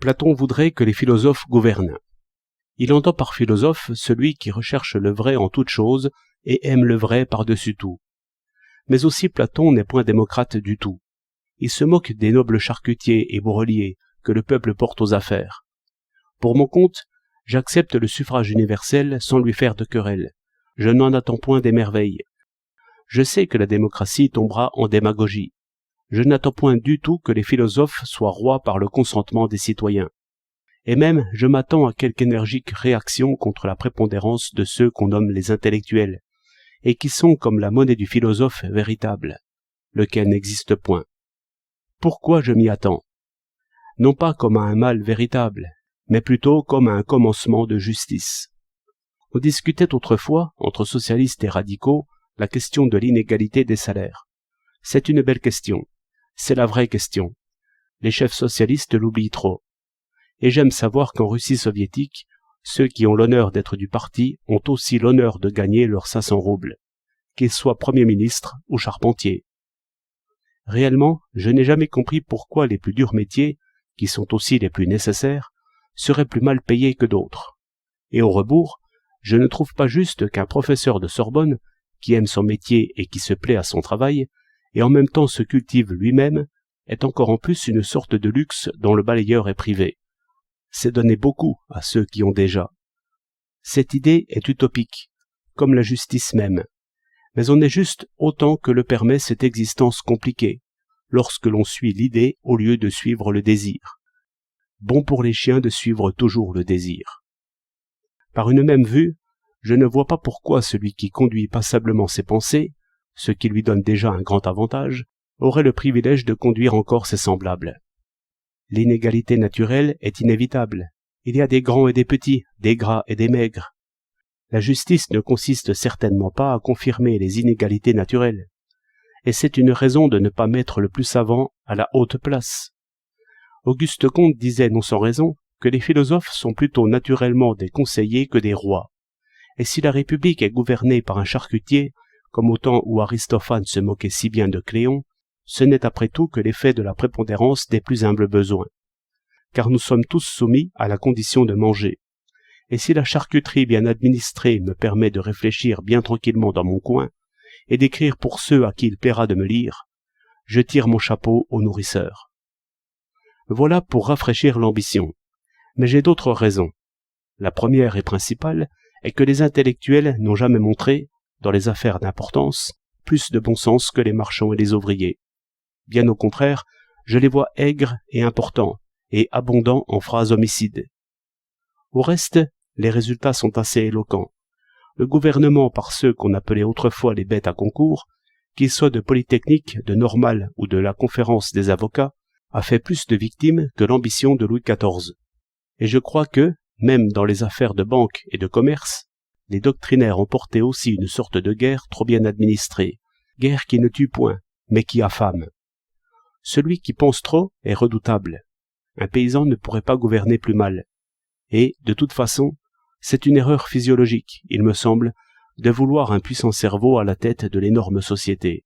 Platon voudrait que les philosophes gouvernent. Il entend par philosophe celui qui recherche le vrai en toute chose et aime le vrai par-dessus tout. Mais aussi Platon n'est point démocrate du tout. Il se moque des nobles charcutiers et bourreliers que le peuple porte aux affaires. Pour mon compte, j'accepte le suffrage universel sans lui faire de querelle. Je n'en attends point des merveilles. Je sais que la démocratie tombera en démagogie. Je n'attends point du tout que les philosophes soient rois par le consentement des citoyens. Et même, je m'attends à quelque énergique réaction contre la prépondérance de ceux qu'on nomme les intellectuels, et qui sont comme la monnaie du philosophe véritable, lequel n'existe point. Pourquoi je m'y attends? Non pas comme à un mal véritable, mais plutôt comme à un commencement de justice. On discutait autrefois, entre socialistes et radicaux, la question de l'inégalité des salaires. C'est une belle question. C'est la vraie question. Les chefs socialistes l'oublient trop. Et j'aime savoir qu'en Russie soviétique, ceux qui ont l'honneur d'être du parti ont aussi l'honneur de gagner leurs 500 roubles, qu'ils soient Premier ministre ou charpentiers. Réellement, je n'ai jamais compris pourquoi les plus durs métiers, qui sont aussi les plus nécessaires, seraient plus mal payés que d'autres. Et au rebours, je ne trouve pas juste qu'un professeur de Sorbonne, qui aime son métier et qui se plaît à son travail, et en même temps se cultive lui-même, ait encore en plus une sorte de luxe dont le balayeur est privé. C'est donner beaucoup à ceux qui ont déjà. Cette idée est utopique, comme la justice même, mais on est juste autant que le permet cette existence compliquée, lorsque l'on suit l'idée au lieu de suivre le désir. Bon pour les chiens de suivre toujours le désir. Par une même vue, je ne vois pas pourquoi celui qui conduit passablement ses pensées, ce qui lui donne déjà un grand avantage, aurait le privilège de conduire encore ses semblables. L'inégalité naturelle est inévitable. Il y a des grands et des petits, des gras et des maigres. La justice ne consiste certainement pas à confirmer les inégalités naturelles, et c'est une raison de ne pas mettre le plus savant à la haute place. Auguste Comte disait non sans raison que les philosophes sont plutôt naturellement des conseillers que des rois, et si la République est gouvernée par un charcutier, comme au temps où Aristophane se moquait si bien de Cléon, ce n'est après tout que l'effet de la prépondérance des plus humbles besoins. Car nous sommes tous soumis à la condition de manger. Et si la charcuterie bien administrée me permet de réfléchir bien tranquillement dans mon coin, et d'écrire pour ceux à qui il plaira de me lire, je tire mon chapeau aux nourrisseurs. Voilà pour rafraîchir l'ambition. Mais j'ai d'autres raisons. La première et principale est que les intellectuels n'ont jamais montré, dans les affaires d'importance, plus de bon sens que les marchands et les ouvriers. Bien au contraire, je les vois aigres et importants, et abondants en phrases homicides. Au reste, les résultats sont assez éloquents. Le gouvernement par ceux qu'on appelait autrefois les bêtes à concours, qu'ils soient de Polytechnique, de Normal ou de la Conférence des avocats, a fait plus de victimes que l'ambition de Louis XIV. Et je crois que, même dans les affaires de banque et de commerce, les doctrinaires ont porté aussi une sorte de guerre trop bien administrée, guerre qui ne tue point, mais qui affame. Celui qui pense trop est redoutable. Un paysan ne pourrait pas gouverner plus mal. Et, de toute façon, c'est une erreur physiologique, il me semble, de vouloir un puissant cerveau à la tête de l'énorme société.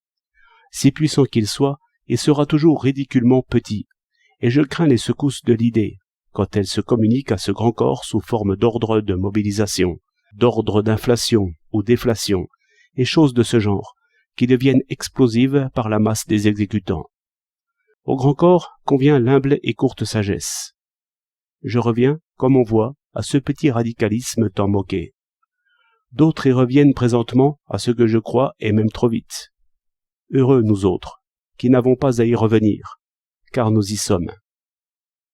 Si puissant qu'il soit, il sera toujours ridiculement petit, et je crains les secousses de l'idée, quand elle se communique à ce grand corps sous forme d'ordre de mobilisation, d'ordre d'inflation ou déflation, et choses de ce genre, qui deviennent explosives par la masse des exécutants. Au grand corps convient l'humble et courte sagesse. Je reviens, comme on voit, à ce petit radicalisme tant moqué. D'autres y reviennent présentement à ce que je crois et même trop vite. Heureux nous autres, qui n'avons pas à y revenir, car nous y sommes.